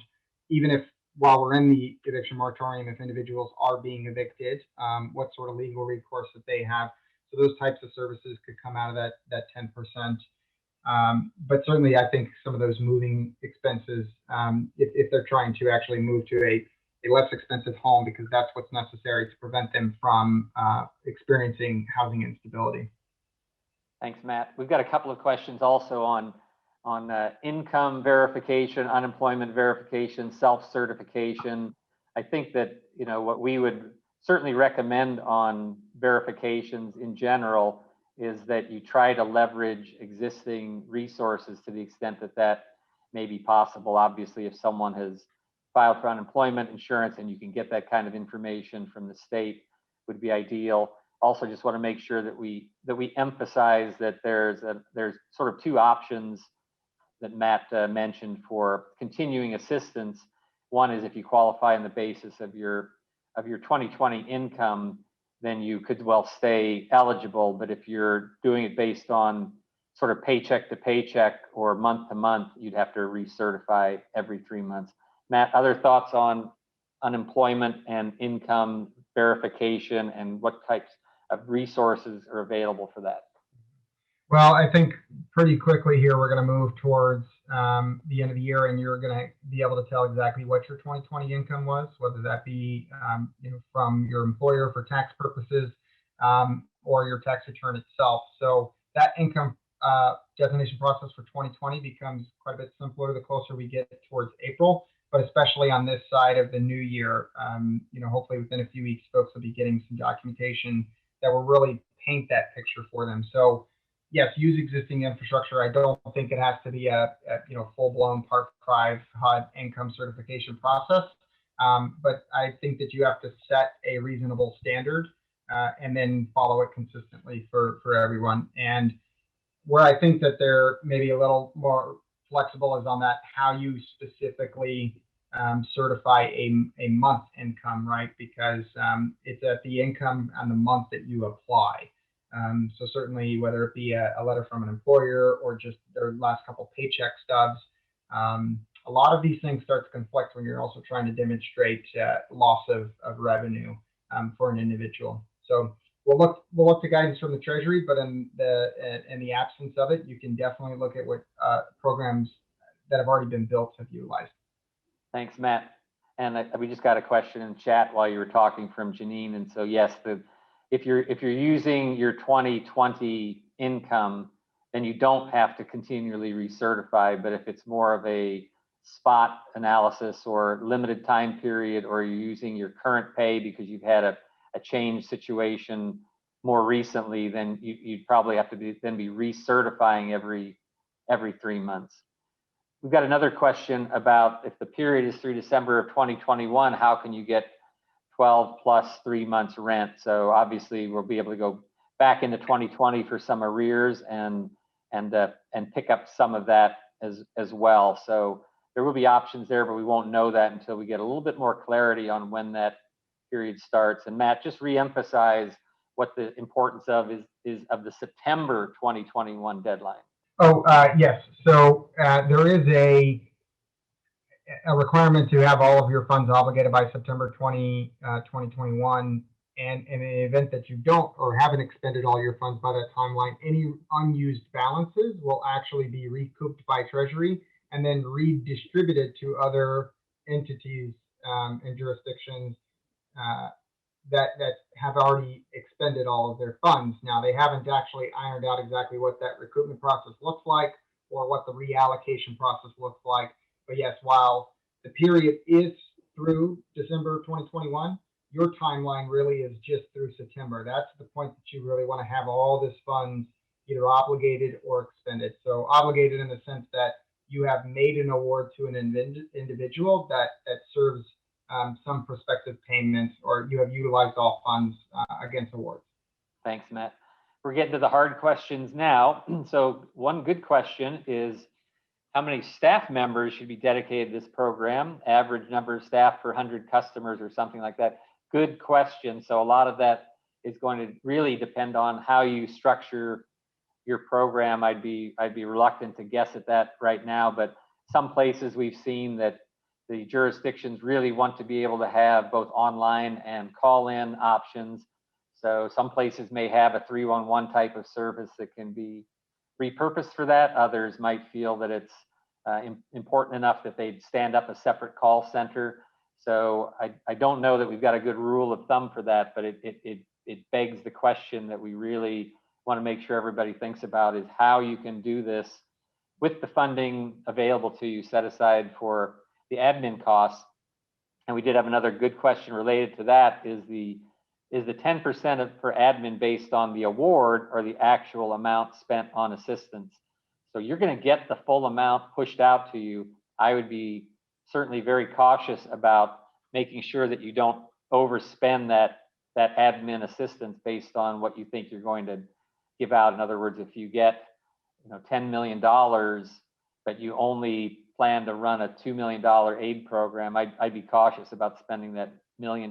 even if while we're in the eviction moratorium, if individuals are being evicted, what sort of legal recourse that they have. So those types of services could come out of that 10%. But certainly I think some of those moving expenses, if they're trying to actually move to a less expensive home, because that's what's necessary to prevent them from experiencing housing instability. Thanks, Matt. We've got a couple of questions also on income verification, unemployment verification, self-certification. I think that, what we would certainly recommend on verifications in general is that you try to leverage existing resources to the extent that may be possible. Obviously, if someone has filed for unemployment insurance and you can get that kind of information from the state, would be ideal. Also, just want to make sure that we emphasize that there's sort of two options that Matt mentioned for continuing assistance. One is if you qualify on the basis of your 2020 income, then you could well stay eligible. But if you're doing it based on sort of paycheck to paycheck or month to month, you'd have to recertify every 3 months. Matt, other thoughts on unemployment and income verification and what types of resources are available for that? Well, I think pretty quickly here, we're going to move towards the end of the year, and you're going to be able to tell exactly what your 2020 income was, whether that be from your employer for tax purposes or your tax return itself. So that income designation process for 2020 becomes quite a bit simpler the closer we get towards April, but especially on this side of the new year, hopefully within a few weeks, folks will be getting some documentation that will really paint that picture for them. So yes, use existing infrastructure. I don't think it has to be a full-blown Part 5 HUD income certification process, but I think that you have to set a reasonable standard and then follow it consistently for everyone. And where I think that they're maybe a little more flexible is on that how you specifically certify a month income, right? Because it's at the income on the month that you apply. So certainly, whether it be a letter from an employer or just their last couple paycheck stubs, a lot of these things start to conflict when you're also trying to demonstrate loss of revenue for an individual. So we'll look to guidance from the Treasury, but in the absence of it, you can definitely look at what programs that have already been built have utilized. Thanks, Matt. And we just got a question in chat while you were talking from Janine. And so yes, if you're using your 2020 income, then you don't have to continually recertify. But if it's more of a spot analysis or limited time period, or you're using your current pay because you've had a change situation more recently, then you'd probably have to be recertifying every 3 months. We've got another question about if the period is through December of 2021, how can you get 12 plus 3 months rent? So obviously we'll be able to go back into 2020 for some arrears and pick up some of that as well. So there will be options there, but we won't know that until we get a little bit more clarity on when that period starts. And Matt, just reemphasize what the importance is of the September 2021 deadline. Oh, yes. So there is a requirement to have all of your funds obligated by September 2021. And in the event that you don't or haven't expended all your funds by that timeline, any unused balances will actually be recouped by Treasury and then redistributed to other entities and jurisdictions that have already expended all of their funds. Now, they haven't actually ironed out exactly what that recoupment process looks like or what the reallocation process looks like. But yes, while the period is through December 2021, your timeline really is just through September. That's the point that you really want to have all this funds either obligated or expended. So obligated in the sense that you have made an award to an individual that serves some prospective payments, or you have utilized all funds against awards. Thanks, Matt. We're getting to the hard questions now. So one good question is, how many staff members should be dedicated to this program? Average number of staff per 100 customers or something like that. Good question. So a lot of that is going to really depend on how you structure your program. I'd be reluctant to guess at that right now, but some places we've seen that the jurisdictions really want to be able to have both online and call-in options. So some places may have a 311 type of service that can be repurposed for that. Others might feel that it's important enough that they'd stand up a separate call center. So I don't know that we've got a good rule of thumb for that, but it begs the question that we really want to make sure everybody thinks about is how you can do this with the funding available to you set aside for the admin costs. And we did have another good question related to that. Is the 10% for admin based on the award or the actual amount spent on assistance? So you're going to get the full amount pushed out to you. I would be certainly very cautious about making sure that you don't overspend that admin assistance based on what you think you're going to give out. In other words, if you get $10 million, but you only plan to run a $2 million aid program, I'd be cautious about spending that $1 million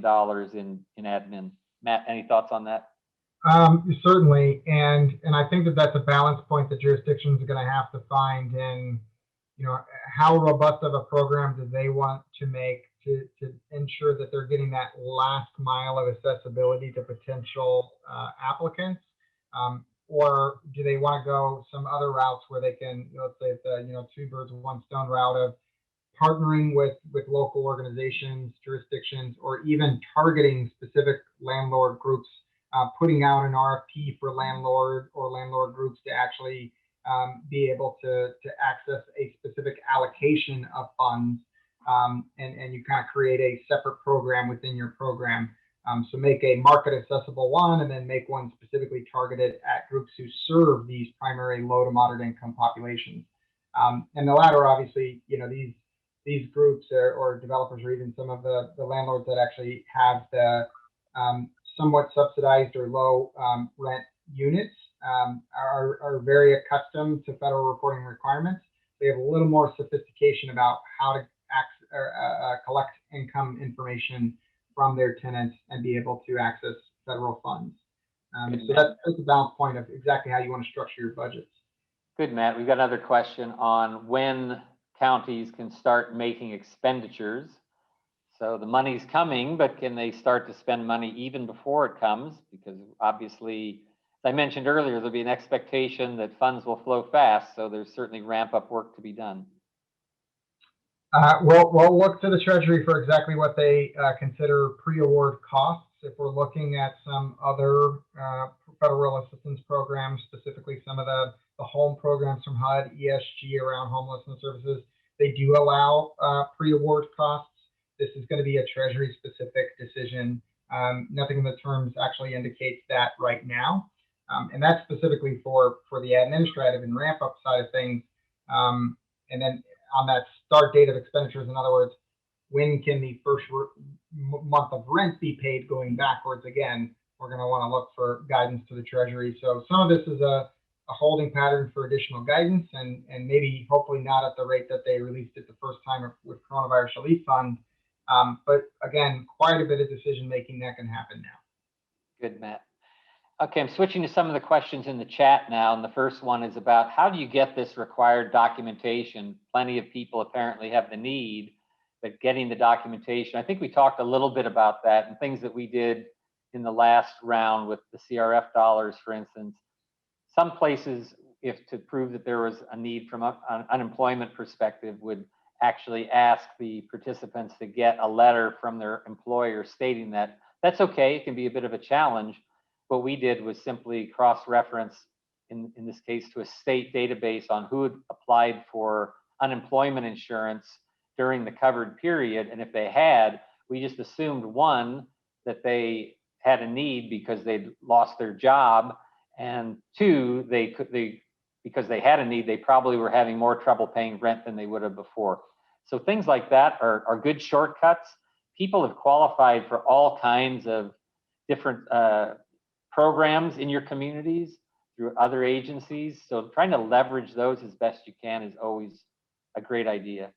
in admin. Matt, any thoughts on that? Certainly, and I think that's a balance point that jurisdictions are going to have to find in, how robust of a program do they want to make to ensure that they're getting that last mile of accessibility to potential applicants, or do they want to go some other routes where they can, let's say the two birds with one stone route of partnering with local organizations, jurisdictions, or even targeting specific landlord groups, putting out an RFP for landlord or landlord groups to actually be able to access a specific allocation of funds, and you kind of create a separate program within your program. So make a market accessible one, and then make one specifically targeted at groups who serve these primary low to moderate income populations. And the latter, obviously, these groups or developers, or even some of the landlords that actually have the somewhat subsidized or low rent units, are very accustomed to federal reporting requirements. They have a little more sophistication about how to collect income information from their tenants and be able to access federal funds. So that's a balance point of exactly how you want to structure your budgets. Good, Matt. We've got another question on when counties can start making expenditures. So the money's coming, but can they start to spend money even before it comes? Because obviously, as I mentioned earlier, there'll be an expectation that funds will flow fast. So there's certainly ramp up work to be done. We'll look to the Treasury for exactly what they consider pre-award costs. If we're looking at some other federal assistance programs, specifically some of the home programs from HUD, ESG around homelessness services, they do allow pre-award costs. This is going to be a Treasury-specific decision. Nothing in the terms actually indicates that right now. And that's specifically for the administrative and ramp-up side of things. And then on that start date of expenditures, in other words, when can the first month of rent be paid going backwards again, we're going to want to look for guidance to the Treasury. So some of this is a holding pattern for additional guidance, and maybe hopefully not at the rate that they released it the first time with Coronavirus Relief Fund. But again, quite a bit of decision making that can happen now. Good, Matt. Okay, I'm switching to some of the questions in the chat now. And the first one is about how do you get this required documentation? Plenty of people apparently have the need, but getting the documentation, I think we talked a little bit about that and things that we did in the last round with the CRF dollars, for instance. Some places, if to prove that there was a need from an unemployment perspective, would actually ask the participants to get a letter from their employer stating that. That's okay, it can be a bit of a challenge. What we did was simply cross-reference, in this case, to a state database on who had applied for unemployment insurance during the covered period. And if they had, we just assumed, one, that they had a need because they'd lost their job, and two, because they had a need, they probably were having more trouble paying rent than they would have before. So things like that are good shortcuts. People have qualified for all kinds of different programs in your communities through other agencies. So trying to leverage those as best you can is always a great idea.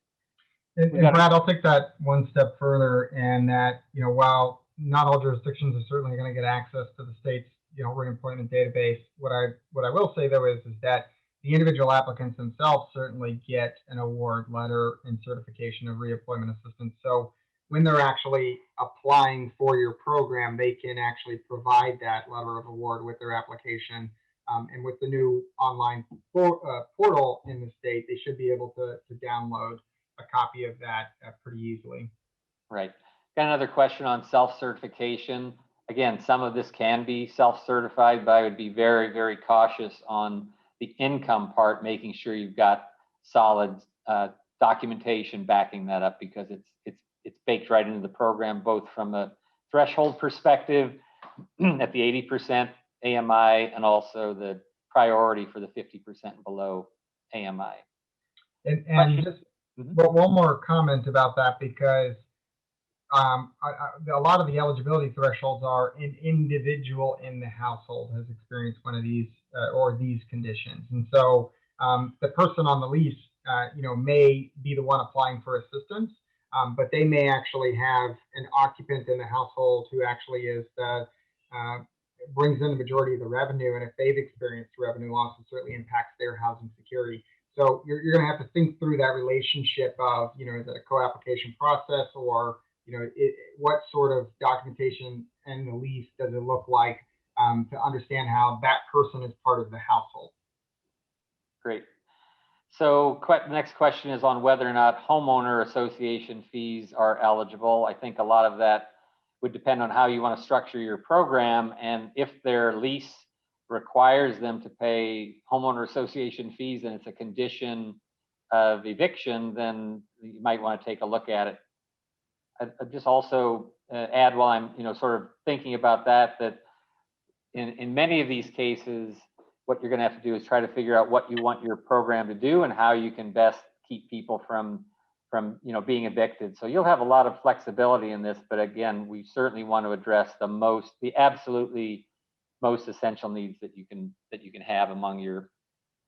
And Brad, I'll take that one step further, and that, while not all jurisdictions are certainly going to get access to the state's, reemployment database, what I will say though is that the individual applicants themselves certainly get an award letter and certification of reemployment assistance. So when they're actually applying for your program, they can actually provide that letter of award with their application. And with the new online portal in the state, they should be able to download a copy of that pretty easily. Right. Got another question on self-certification. Again, some of this can be self-certified, but I would be very, very cautious on the income part, making sure you've got solid documentation backing that up, because it's baked right into the program, both from a threshold perspective at the 80% AMI and also the priority for the 50% below AMI. And just one more comment about that, because a lot of the eligibility thresholds are an individual in the household has experienced one of these or these conditions. And so the person on the lease, may be the one applying for assistance, but they may actually have an occupant in the household who actually is brings in the majority of the revenue. And if they've experienced revenue loss, it certainly impacts their housing security. So you're going to have to think through that relationship of, is it a co-application process, or, what sort of documentation in the lease does it look like to understand how that person is part of the household. Great. So the next question is on whether or not homeowner association fees are eligible. I think a lot of that would depend on how you want to structure your program, and if their lease requires them to pay homeowner association fees and it's a condition of eviction, then you might want to take a look at it. I'd just also add, while I'm sort of thinking about that, that in many of these cases, what you're going to have to do is try to figure out what you want your program to do and how you can best keep people from being evicted. So you'll have a lot of flexibility in this, but again, we certainly want to address the absolutely most essential needs that you can have among your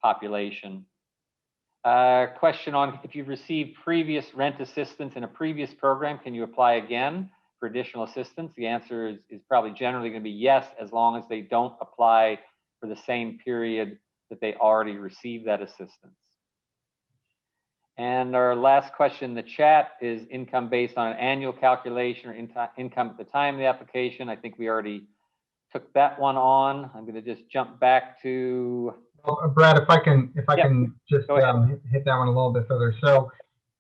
population. Question on if you've received previous rent assistance in a previous program, can you apply again for additional assistance? The answer is probably generally going to be yes, as long as they don't apply for the same period that they already received that assistance. And our last question in the chat is income based on an annual calculation or income at the time of the application. I think we already took that one on. I'm going to just jump back to Brad, if I can just hit that one a little bit further. So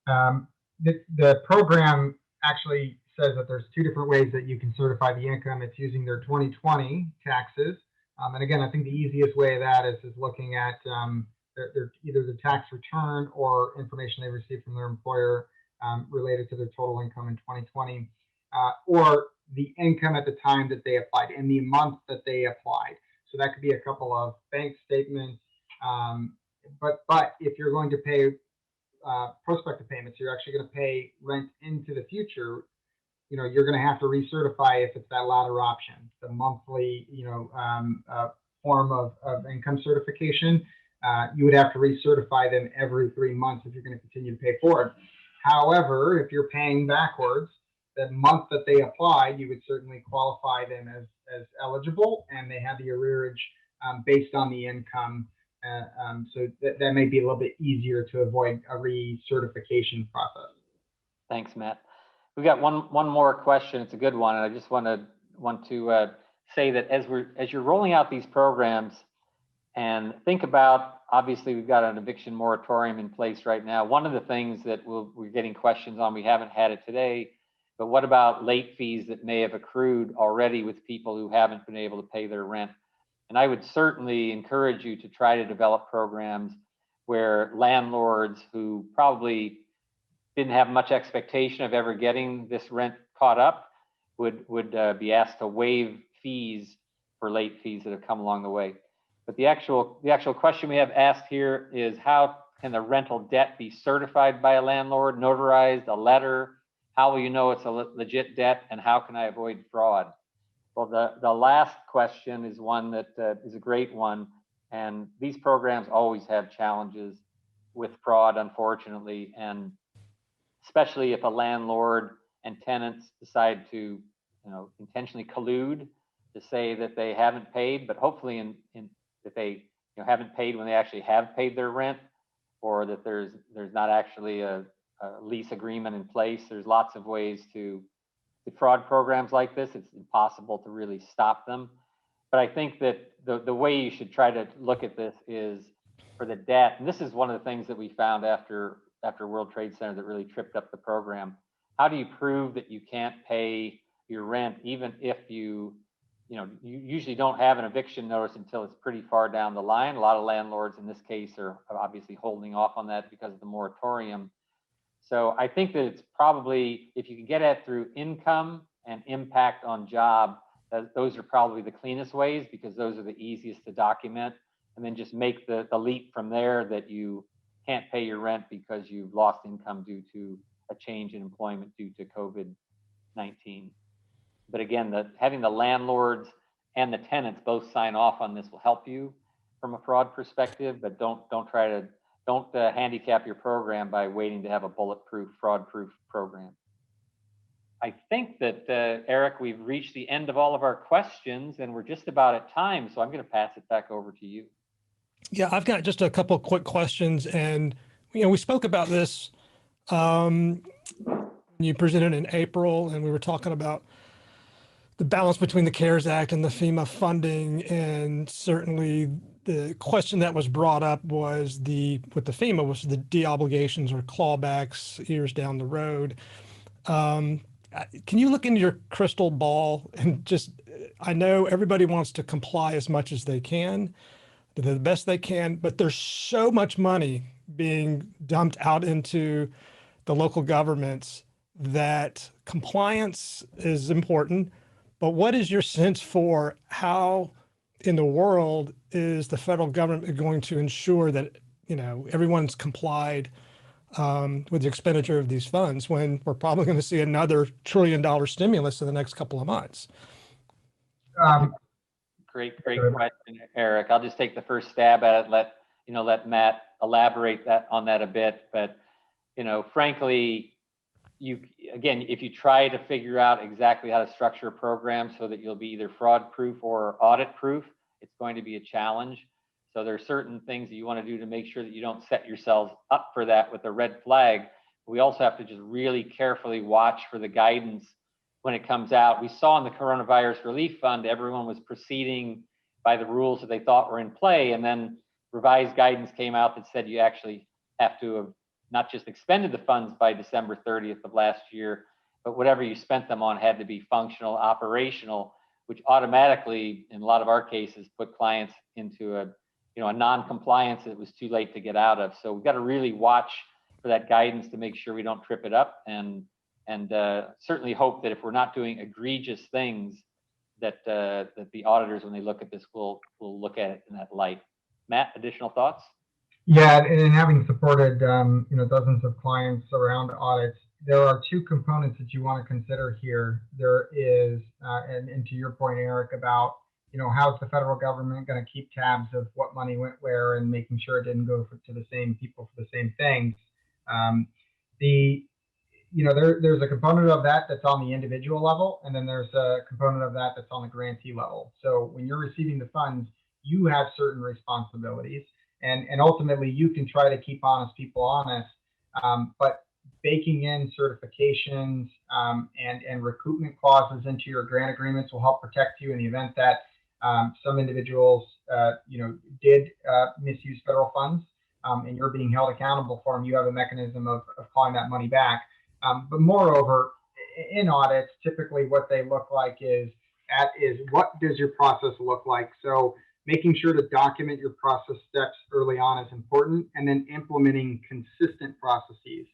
the program actually says that there's two different ways that you can certify the income. It's using their 2020 taxes. And again, I think the easiest way of that is looking at either the tax return or information they received from their employer related to their total income in 2020, or the income at the time that they applied, in the month that they applied. So that could be a couple of bank statements. But if you're going to pay prospective payments, you're actually going to pay rent into the future, you're going to have to recertify if it's that latter option, the monthly, form of income certification. You would have to recertify them every 3 months if you're going to continue to pay forward. However, if you're paying backwards, the month that they applied, you would certainly qualify them as eligible, and they have the arrearage based on the income. So that may be a little bit easier to avoid a recertification process. Thanks, Matt. We've got one more question. It's a good one, and I just want to say that as you're rolling out these programs, and think about, obviously we've got an eviction moratorium in place right now. One of the things that we're getting questions on, we haven't had it today, but what about late fees that may have accrued already with people who haven't been able to pay their rent? And I would certainly encourage you to try to develop programs where landlords who probably didn't have much expectation of ever getting this rent caught up would be asked to waive fees for late fees that have come along the way. But the actual question we have asked here is, how can the rental debt be certified by a landlord, notarized, a letter? How will you know it's a legit debt, and how can I avoid fraud? Well, the last question is one that is a great one, and these programs always have challenges with fraud, unfortunately, and especially if a landlord and tenants decide to, intentionally collude to say that they haven't paid, but hopefully that they haven't paid when they actually have paid their rent, or that there's not actually a lease agreement in place. There's lots of ways to fraud programs like this. It's impossible to really stop them. But I think that the way you should try to look at this is for the debt. And this is one of the things that we found after World Trade Center that really tripped up the program. How do you prove that you can't pay your rent, even if you usually don't have an eviction notice until it's pretty far down the line? A lot of landlords in this case are obviously holding off on that because of the moratorium. So I think that it's probably, if you can get at through income and impact on job, those are probably the cleanest ways, because those are the easiest to document. And then just make the leap from there that you can't pay your rent because you've lost income due to a change in employment due to COVID-19. But again, having the landlords and the tenants both sign off on this will help you from a fraud perspective, but don't handicap your program by waiting to have a bulletproof, fraud-proof program. I think that, Eric, we've reached the end of all of our questions, and we're just about at time, so I'm going to pass it back over to you. Yeah, I've got just a couple of quick questions, and we spoke about this you presented in April, and we were talking about the balance between the CARES Act and the FEMA funding, and certainly the question that was brought up was with the FEMA was the de-obligations or clawbacks years down the road. Can you look into your crystal ball and just I know everybody wants to comply as much as they can, do the best they can, but there's so much money being dumped out into the local governments that compliance is important. But what is your sense for how in the world is the federal government going to ensure that, everyone's complied with the expenditure of these funds when we're probably going to see another $1 trillion stimulus in the next couple of months? Great question, Eric. I'll just take the first stab at it. Let Matt elaborate on that a bit. But frankly, if you try to figure out exactly how to structure a program so that you'll be either fraud proof or audit proof, it's going to be a challenge. So there are certain things that you want to do to make sure that you don't set yourselves up for that with a red flag. We also have to just really carefully watch for the guidance when it comes out. We saw in the Coronavirus Relief Fund, everyone was proceeding by the rules that they thought were in play. And then revised guidance came out that said you actually have to have not just expended the funds by December 30th of last year, but whatever you spent them on had to be functional, operational, which automatically, in a lot of our cases, put clients into a non-compliance that it was too late to get out of. So we've got to really watch for that guidance to make sure we don't trip it up, and certainly hope that if we're not doing egregious things, that the auditors, when they look at this, will look at it in that light. Matt, additional thoughts? Yeah, and having supported dozens of clients around audits, there are two components that you want to consider here. There is, and to your point, Eric, about how's the federal government going to keep tabs of what money went where and making sure it didn't go to the same people for the same things. There's a component of that that's on the individual level, and then there's a component of that that's on the grantee level. So when you're receiving the funds, you have certain responsibilities. And ultimately, you can try to keep honest people honest, but baking in certifications and recoupment clauses into your grant agreements will help protect you in the event that some individuals, did misuse federal funds, and you're being held accountable for them. You have a mechanism of calling that money back. But moreover, in audits, typically what they look like is what does your process look like? So making sure to document your process steps early on is important, and then implementing consistent processes.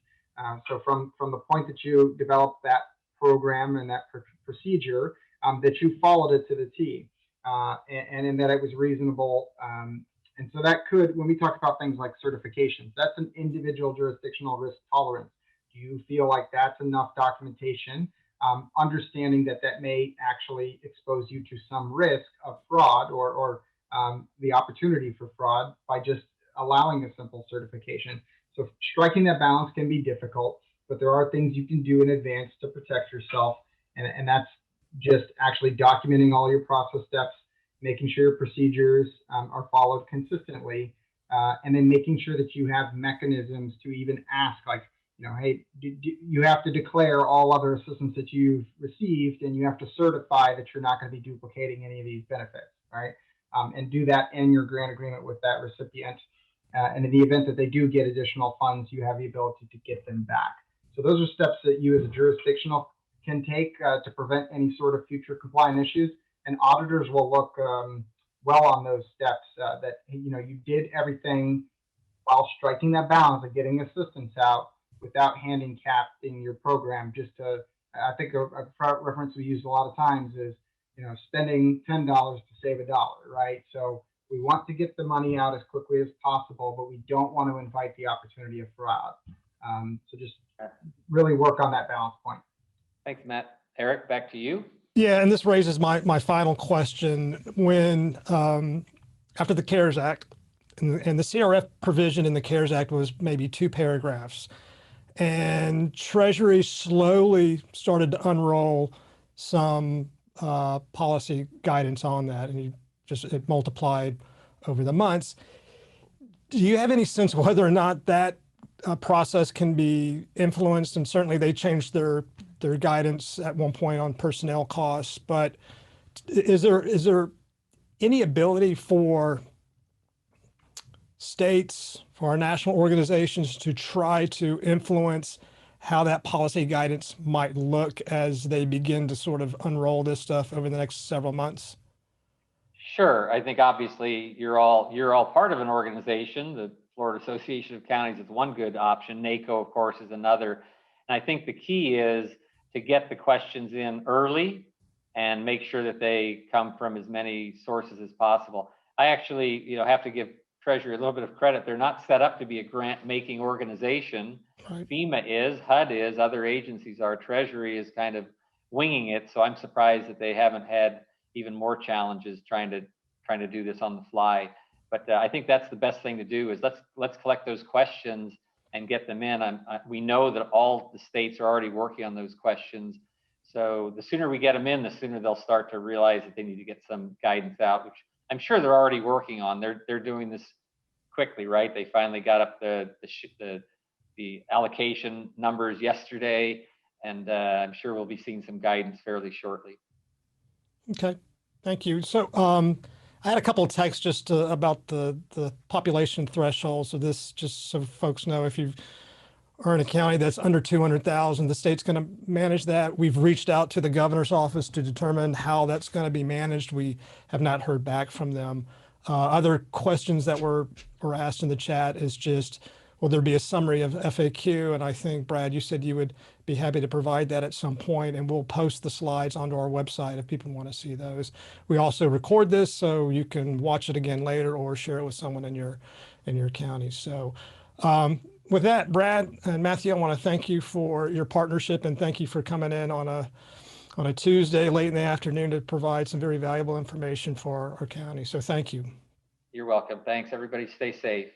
So from the point that you developed that program and that procedure, that you followed it to the T, and in that it was reasonable. And so that could, when we talk about things like certifications, that's an individual jurisdictional risk tolerance. Do you feel like that's enough documentation? Understanding that may actually expose you to some risk of fraud or the opportunity for fraud by just allowing a simple certification. So striking that balance can be difficult, but there are things you can do in advance to protect yourself. And that's just actually documenting all your process steps, making sure your procedures are followed consistently, and then making sure that you have mechanisms to even ask, like, hey, you have to declare all other assistance that you've received, and you have to certify that you're not going to be duplicating any of these benefits, right? And do that in your grant agreement with that recipient. And in the event that they do get additional funds, you have the ability to get them back. So those are steps that you as a jurisdictional can take to prevent any sort of future compliance issues. And auditors will look well on those steps that you did everything while striking that balance of getting assistance out without handicapping your program. Just to, I think a reference we use a lot of times is, spending $10 to save $1, right? So we want to get the money out as quickly as possible, but we don't want to invite the opportunity of fraud. So just really work on that balance point. Thanks, Matt. Eric, back to you. Yeah, and this raises my final question. When after the CARES Act, and the CRF provision in the CARES Act was maybe 2 paragraphs, and Treasury slowly started to unroll some policy guidance on that, and it multiplied over the months. Do you have any sense whether or not that process can be influenced? And certainly they changed their guidance at one point on personnel costs, but is there any ability for states, for our national organizations to try to influence how that policy guidance might look as they begin to sort of unroll this stuff over the next several months? Sure. I think obviously you're all part of an organization. The Florida Association of Counties is one good option. NACO, of course, is another. And I think the key is to get the questions in early and make sure that they come from as many sources as possible. I actually, have to give Treasury a little bit of credit. They're not set up to be a grant-making organization. Right. FEMA is, HUD is, other agencies are. Treasury is kind of winging it. So I'm surprised that they haven't had even more challenges trying to do this on the fly. But I think that's the best thing to do is let's collect those questions and get them in. We know that all the states are already working on those questions. So the sooner we get them in, the sooner they'll start to realize that they need to get some guidance out, which I'm sure they're already working on. They're doing this quickly, right? They finally got up the allocation numbers yesterday, and I'm sure we'll be seeing some guidance fairly shortly. Okay, thank you. So I had a couple of texts just about the population threshold. So this, just so folks know, if you are in a county that's under 200,000, the state's going to manage that. We've reached out to the governor's office to determine how that's going to be managed. We have not heard back from them. Other questions that were asked in the chat is just, will there be a summary of FAQ? And I think, Brad, you said you would be happy to provide that at some point, and we'll post the slides onto our website if people want to see those. We also record this so you can watch it again later or share it with someone in your county. So with that, Brad and Matthew, I want to thank you for your partnership and thank you for coming in on a Tuesday late in the afternoon to provide some very valuable information for our county. So thank you. You're welcome. Thanks, everybody. Stay safe.